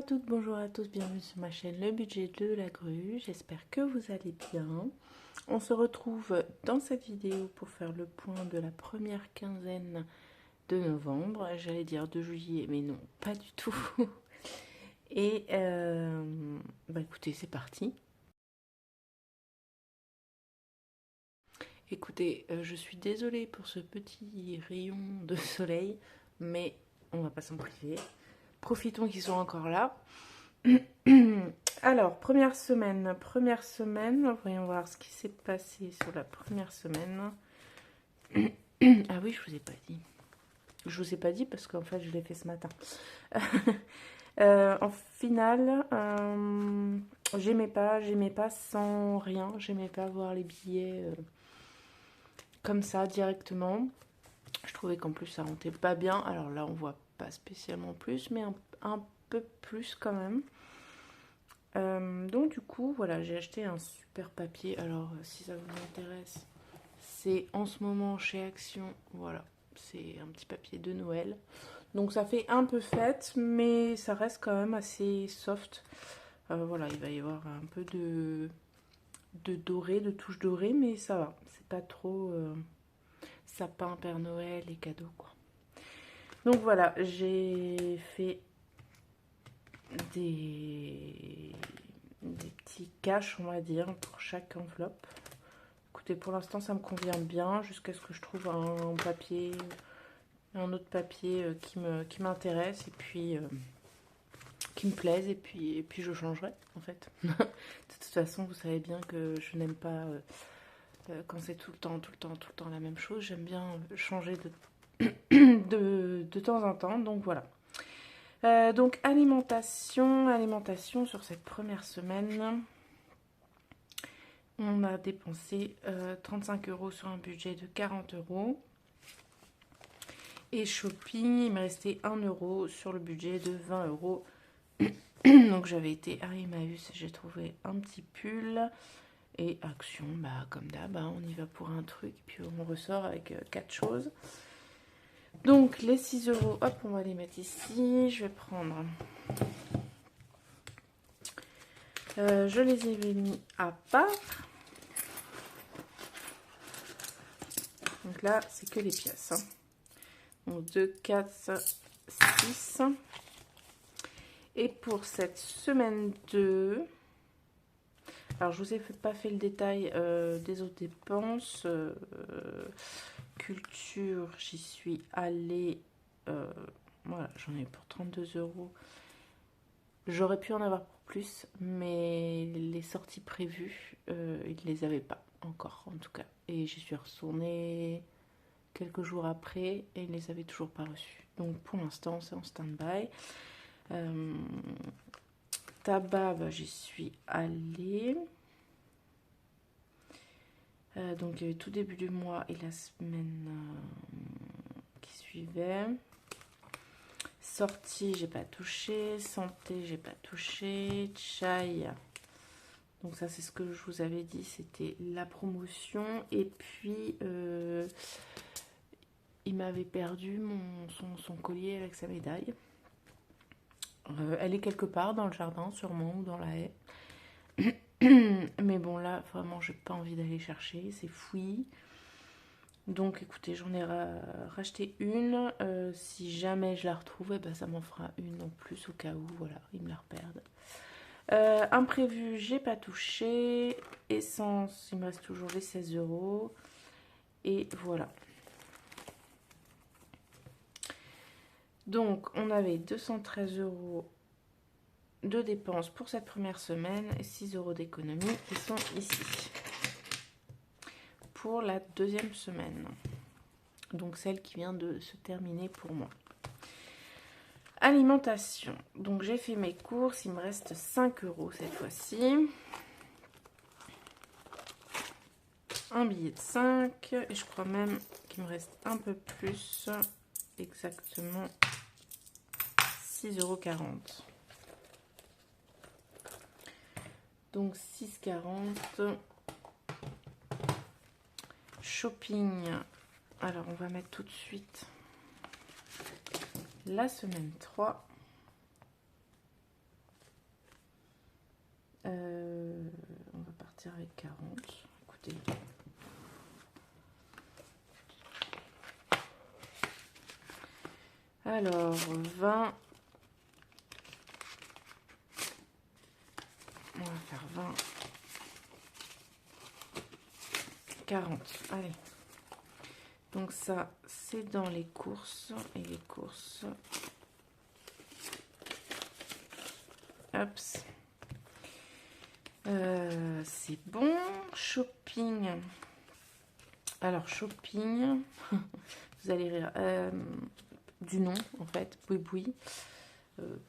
toutes, bonjour à tous, bienvenue sur ma chaîne Le Budget de la Grue. J'espère que vous allez bien. On se retrouve dans cette vidéo pour faire le point de la première quinzaine de novembre. J'allais dire de juillet, mais non, pas du tout. Et écoutez, c'est parti. Écoutez, je suis désolée pour ce petit rayon de soleil, mais on va pas s'en priver. Profitons qu'ils sont encore là. Alors, première semaine, voyons voir ce qui s'est passé sur la première semaine. Ah oui, je vous ai pas dit. Je vous ai pas dit parce qu'en fait, je l'ai fait ce matin. En finale, j'aimais pas sans rien. J'aimais pas voir les billets comme ça directement. Je trouvais qu'en plus, ça rentrait pas bien. Alors là, on voit pas spécialement plus, mais un peu plus quand même. Donc du coup voilà, j'ai acheté un super papier. Alors si ça vous intéresse, c'est en ce moment chez Action. Voilà, c'est un petit papier de Noël. Donc ça fait un peu fête, mais ça reste quand même assez soft. Voilà, il va y avoir un peu de doré, de touche dorée, mais ça va. C'est pas trop sapin, Père Noël et cadeaux quoi. Donc voilà, j'ai fait des petits caches, on va dire, pour chaque enveloppe. Écoutez, pour l'instant, ça me convient bien, jusqu'à ce que je trouve un papier, un autre papier qui m'intéresse, et puis qui me plaise, et puis je changerai, en fait. De toute façon, vous savez bien que je n'aime pas quand c'est tout le temps la même chose. J'aime bien changer de temps en temps, donc voilà. Donc alimentation sur cette première semaine. On a dépensé 35 € sur un budget de 40 €. Et shopping, il me restait 1 € sur le budget de 20 €. Donc j'avais été à Emmaüs, j'ai trouvé un petit pull. Et Action, bah comme d'hab, on y va pour un truc, puis on ressort avec 4 choses. Donc les 6 €, hop, on va les mettre ici. Je vais prendre... je les ai mis à part. Donc là, c'est que les pièces. Donc 2, 4, 6. Et pour cette semaine 2, alors je vous ai pas fait le détail des autres dépenses. Culture, j'y suis allée. Voilà, j'en ai pour 32 €. J'aurais pu en avoir pour plus, mais les sorties prévues, ils ne les avaient pas encore, en tout cas. Et j'y suis retournée quelques jours après et ils ne les avaient toujours pas reçus. Donc pour l'instant, c'est en stand-by. Tabac, bah, j'y suis allée. Donc il y avait tout début du mois et la semaine qui suivait. Sortie, j'ai pas touché. Santé, j'ai pas touché. Chai. Donc ça, c'est ce que je vous avais dit, c'était la promotion. Et puis, il m'avait perdu son collier avec sa médaille. Elle est quelque part dans le jardin, sûrement, ou dans la haie. Mais bon, là, vraiment, j'ai pas envie d'aller chercher, c'est fouillis. Donc, écoutez, j'en ai racheté une. Si jamais je la retrouve, eh ben, ça m'en fera une en plus au cas où, voilà, ils me la reperdent. Imprévu, j'ai pas touché. Essence, il me reste toujours les 16 €. Et voilà. Donc, on avait 213 € de dépenses pour cette première semaine et 6 € d'économie qui sont ici. Pour la deuxième semaine. Donc, celle qui vient de se terminer pour moi. Alimentation. Donc, j'ai fait mes courses. Il me reste 5 € cette fois-ci. Un billet de 5. Et je crois même qu'il me reste un peu plus. Exactement 6,40 €. Donc 6,40 €. Shopping. Alors, on va mettre tout de suite la semaine 3. On va partir avec 40. Écoutez. Alors, 20. On va faire 20. 40. Allez. Donc ça, c'est dans les courses. Et les courses... Hop. C'est bon. Shopping. Alors, shopping. Vous allez rire. Du nom, en fait. Boui-boui.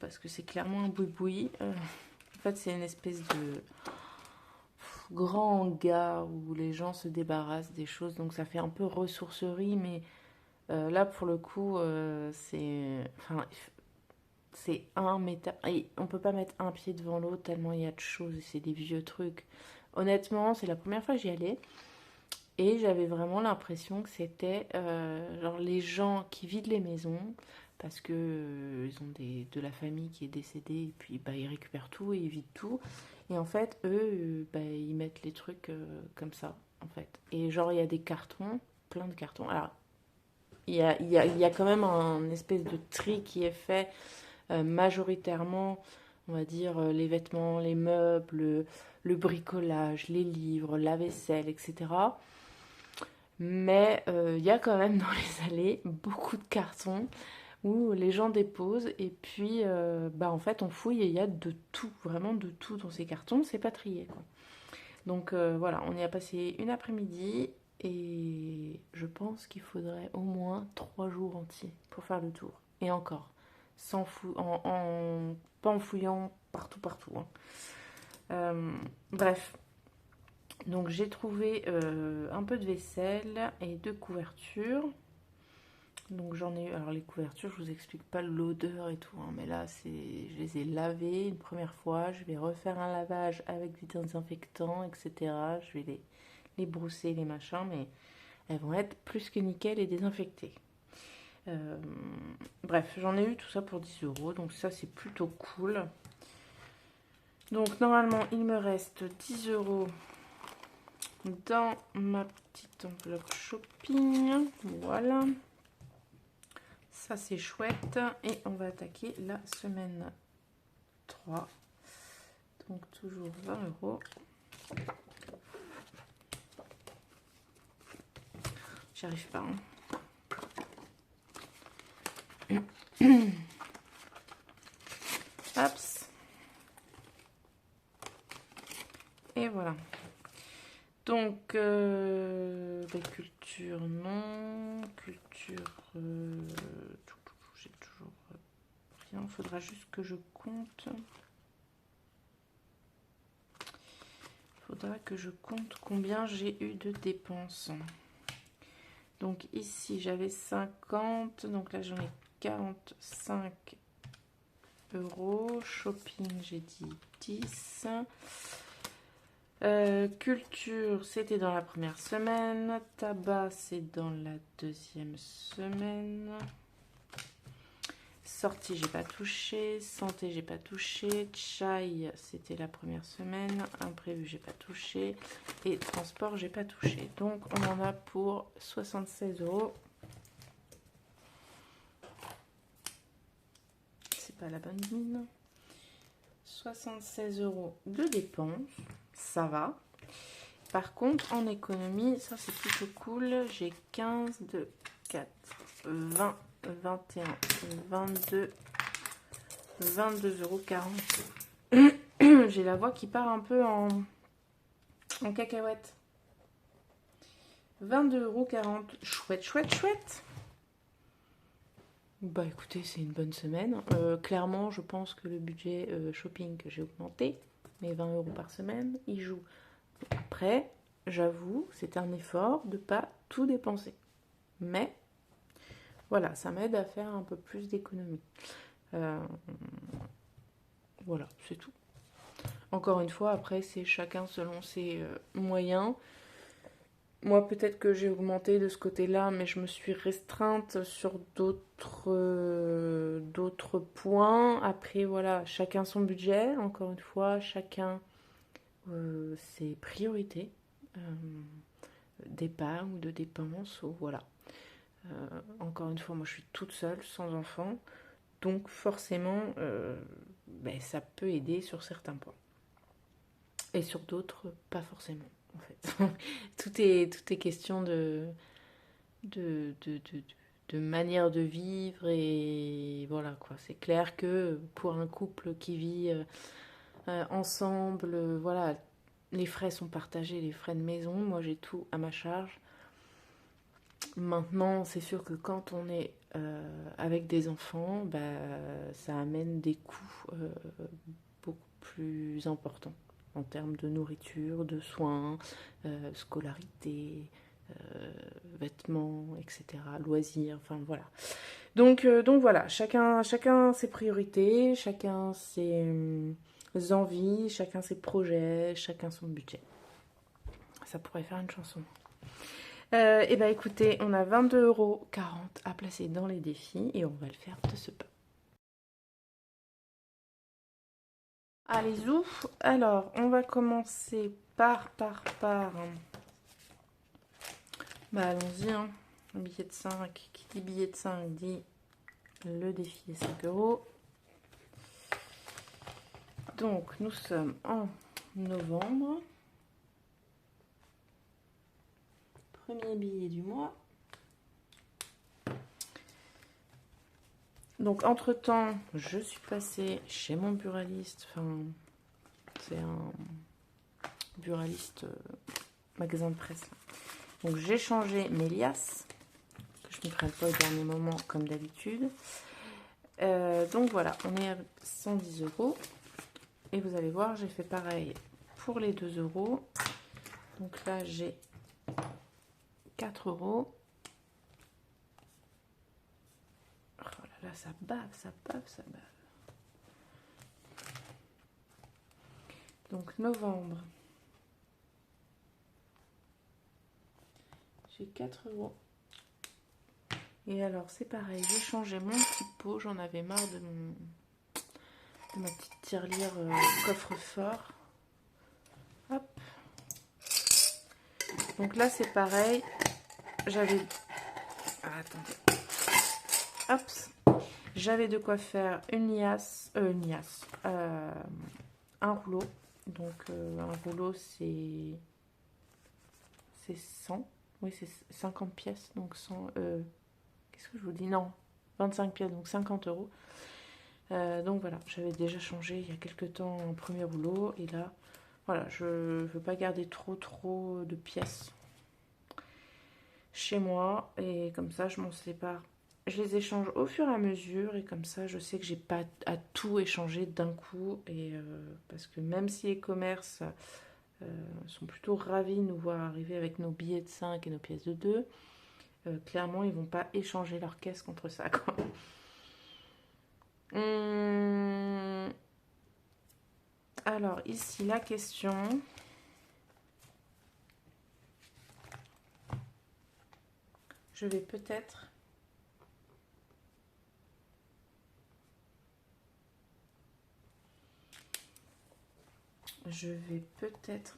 Parce que c'est clairement un boui-boui. En fait, c'est une espèce de grand hangar où les gens se débarrassent des choses. Donc, ça fait un peu ressourcerie. Mais là, pour le coup, c'est... Enfin, c'est un métal. Et on peut pas mettre un pied devant l'autre tellement il y a de choses et c'est des vieux trucs. Honnêtement, c'est la première fois que j'y allais et j'avais vraiment l'impression que c'était genre les gens qui vident les maisons parce que ils ont de la famille qui est décédée et puis bah, ils récupèrent tout et ils vident tout. Et en fait, eux, bah, ils mettent les trucs comme ça, en fait. Et genre, il y a des cartons, plein de cartons. Alors, il y a quand même un espèce de tri qui est fait majoritairement, on va dire, les vêtements, les meubles, le bricolage, les livres, la vaisselle, etc. Mais il y a quand même dans les allées beaucoup de cartons où les gens déposent et puis bah en fait on fouille et il y a de tout, vraiment de tout dans ces cartons, c'est pas trié quoi. Donc voilà, on y a passé une après-midi et je pense qu'il faudrait au moins 3 jours entiers pour faire le tour. Et encore, sans pas en fouillant partout. Hein. Bref, donc j'ai trouvé un peu de vaisselle et de couverture. Donc j'en ai eu, alors les couvertures, je vous explique pas l'odeur et tout, hein, mais là je les ai lavées une première fois, je vais refaire un lavage avec du désinfectant, etc. Je vais les brousser, les machins, mais elles vont être plus que nickel et désinfectées. Bref, j'en ai eu tout ça pour 10 euros, donc ça c'est plutôt cool. Donc normalement il me reste 10 euros dans ma petite enveloppe shopping, voilà. Ça c'est chouette et on va attaquer la semaine 3. Donc toujours 20 euros. J'y arrive pas. Hein. Hop. Et voilà. Donc, culture, non. Culture, j'ai toujours rien. Il faudra juste que je compte. Il faudra que je compte combien j'ai eu de dépenses. Donc ici, j'avais 50. Donc là, j'en ai 45 euros. Shopping, j'ai dit 10. Culture, c'était dans la première semaine. Tabac, c'est dans la deuxième semaine. Sortie, j'ai pas touché. Santé, j'ai pas touché. Chai, c'était la première semaine. Imprévu, j'ai pas touché. Et transport, j'ai pas touché. Donc, on en a pour 76 euros. C'est pas la bonne mine. 76 euros de dépenses. Ça va. Par contre, en économie, ça c'est plutôt cool. J'ai 15 de 4, 20, 21, 22, 22,40 €. J'ai la voix qui part un peu en cacahuète. 22,40 €. Chouette, chouette, chouette. Bah écoutez, c'est une bonne semaine. Clairement, je pense que le budget shopping que j'ai augmenté, mes 20 € par semaine, il joue. Après, j'avoue, c'est un effort de ne pas tout dépenser. Mais, voilà, ça m'aide à faire un peu plus d'économie. Voilà, c'est tout. Encore une fois, après, c'est chacun selon ses moyens. Moi, peut-être que j'ai augmenté de ce côté-là, mais je me suis restreinte sur d'autres points. Après, voilà, chacun son budget. Encore une fois, chacun ses priorités d'épargne ou de dépenses, ou voilà. Encore une fois, moi je suis toute seule, sans enfant, donc forcément, ça peut aider sur certains points. Et sur d'autres, pas forcément, en fait. tout est question de, de, de, de manière de vivre, et voilà quoi. C'est clair que pour un couple qui vit ensemble, voilà, les frais sont partagés, les frais de maison, moi j'ai tout à ma charge. Maintenant, c'est sûr que quand on est avec des enfants, ça amène des coûts beaucoup plus importants en termes de nourriture, de soins, scolarité, vêtements, etc., loisirs, enfin voilà. Donc voilà, chacun ses priorités, chacun ses envies, chacun ses projets, chacun son budget. Ça pourrait faire une chanson. Et bah écoutez, on a 22,40 € à placer dans les défis et on va le faire de ce pas. Allez, zou. Alors, on va commencer par. Allons-y, hein. Un billet de 5. Qui dit billet de 5 dit le défi est 5 €. Donc, nous sommes en novembre. Premier billet du mois. Donc, entre-temps, je suis passée chez mon buraliste. Enfin, c'est un buraliste magasin de presse. Donc, j'ai changé mes liasses, que je ne prenne pas au dernier moment comme d'habitude. Donc, voilà, on est à 110 €. Et vous allez voir, j'ai fait pareil pour les 2 €. Donc là, j'ai 4 €. Oh là là, ça bave, ça bave, ça bave. Donc novembre. J'ai 4 €. Et alors, c'est pareil, j'ai changé mon petit pot. J'en avais marre de ma petite tirelire coffre-fort. Hop. Donc là, c'est pareil. J'avais... Ah, attendez. Hop. J'avais de quoi faire une liasse. Un rouleau. Donc, un rouleau, c'est 100. Oui, c'est 50 pièces. Donc, 100... qu'est-ce que je vous dis? Non, 25 pièces, donc 50 €. Donc voilà, j'avais déjà changé il y a quelques temps un premier rouleau. Et là, voilà, je ne veux pas garder trop de pièces chez moi. Et comme ça, je m'en sépare. Je les échange au fur et à mesure. Et comme ça, je sais que j'ai pas à tout échanger d'un coup. Et parce que même si les commerces sont plutôt ravis de nous voir arriver avec nos billets de 5 et nos pièces de 2, clairement, ils vont pas échanger leur caisse contre ça, quoi. Alors, ici, la question. Je vais peut-être...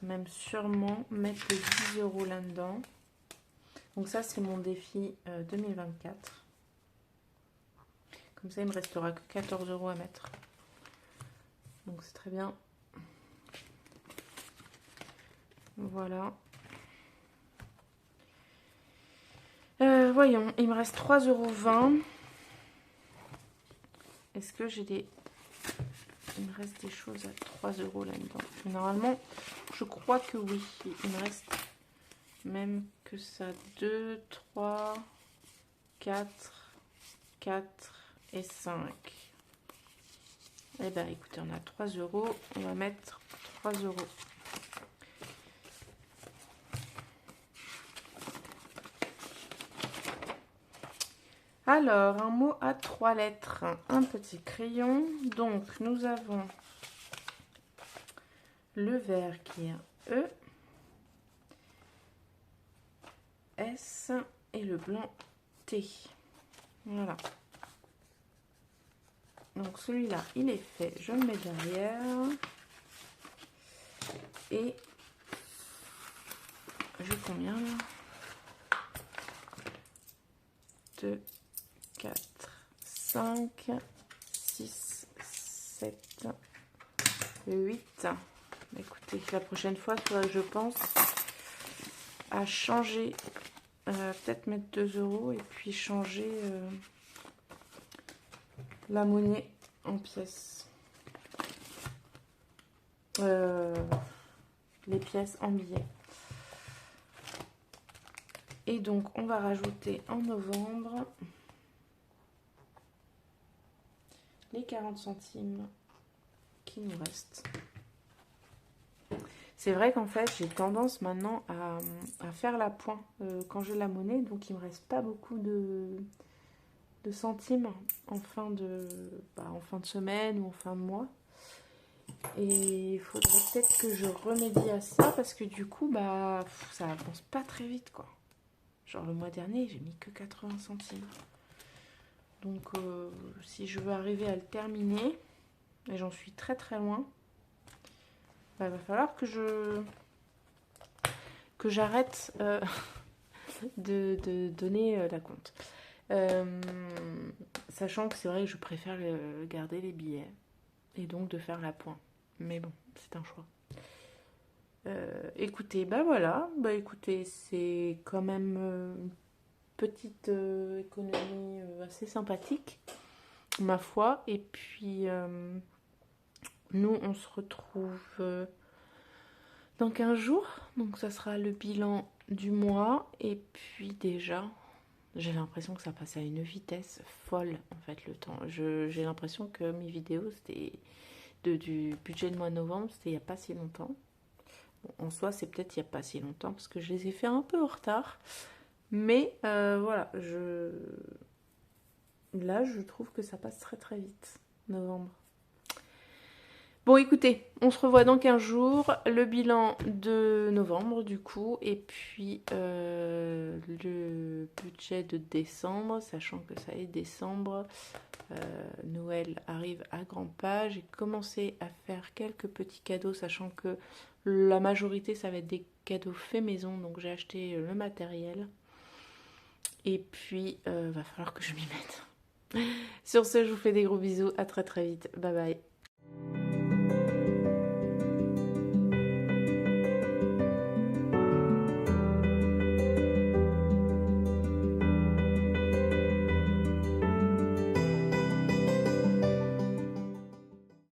même sûrement mettre les 10 € là-dedans. Donc ça, c'est mon défi 2024. Comme ça, il me restera que 14 € à mettre. Donc c'est très bien. Voilà. Voyons, il me reste 3,20 €. Est-ce que j'ai des... Il me reste des choses à 3 € là-dedans. Normalement, je crois que oui. Il me reste même que ça. 2, 3, 4 et 5. Eh bien, écoutez, on a 3 €. On va mettre 3 €. Alors, un mot à 3 lettres. Un petit crayon. Donc, nous avons le vert qui est un E, S et le blanc T. Voilà. Donc, celui-là, il est fait. Je le mets derrière. Et j'ai combien là? 2, 4, 5, 6, 7, 8. Écoutez, la prochaine fois, je pense à changer, peut-être mettre 2 € et puis changer la monnaie en pièces. Les pièces en billets. Et donc, on va rajouter en novembre les 40 centimes qui nous restent. C'est vrai qu'en fait, j'ai tendance maintenant à faire la pointe quand j'ai la monnaie. Donc, il ne me reste pas beaucoup de centimes en fin de semaine ou en fin de mois. Et il faudrait peut-être que je remédie à ça parce que du coup, ça avance pas très vite, quoi. Genre le mois dernier, j'ai mis que 80 centimes. Donc, si je veux arriver à le terminer, et j'en suis très très loin, il va falloir que j'arrête de donner la compte. Sachant que c'est vrai que je préfère garder les billets et donc de faire la pointe. Mais bon, c'est un choix. Écoutez, voilà. Écoutez, c'est quand même une petite économie assez sympathique, ma foi. Et puis, nous, on se retrouve dans 15 jours. Donc, ça sera le bilan du mois. Et puis, déjà, j'ai l'impression que ça passe à une vitesse folle, en fait, le temps. J'ai l'impression que mes vidéos, c'était du budget de mois de novembre, c'était il n'y a pas si longtemps. Bon, en soi, c'est peut-être il n'y a pas si longtemps, parce que je les ai fait un peu en retard. Mais voilà, là, je trouve que ça passe très très vite, novembre. Bon, écoutez, on se revoit dans 15 jours, le bilan de novembre du coup, et puis le budget de décembre, sachant que ça est décembre, Noël arrive à grands pas. J'ai commencé à faire quelques petits cadeaux, sachant que la majorité ça va être des cadeaux faits maison, donc j'ai acheté le matériel. Et puis, va falloir que je m'y mette. Sur ce, je vous fais des gros bisous, à très très vite, bye bye.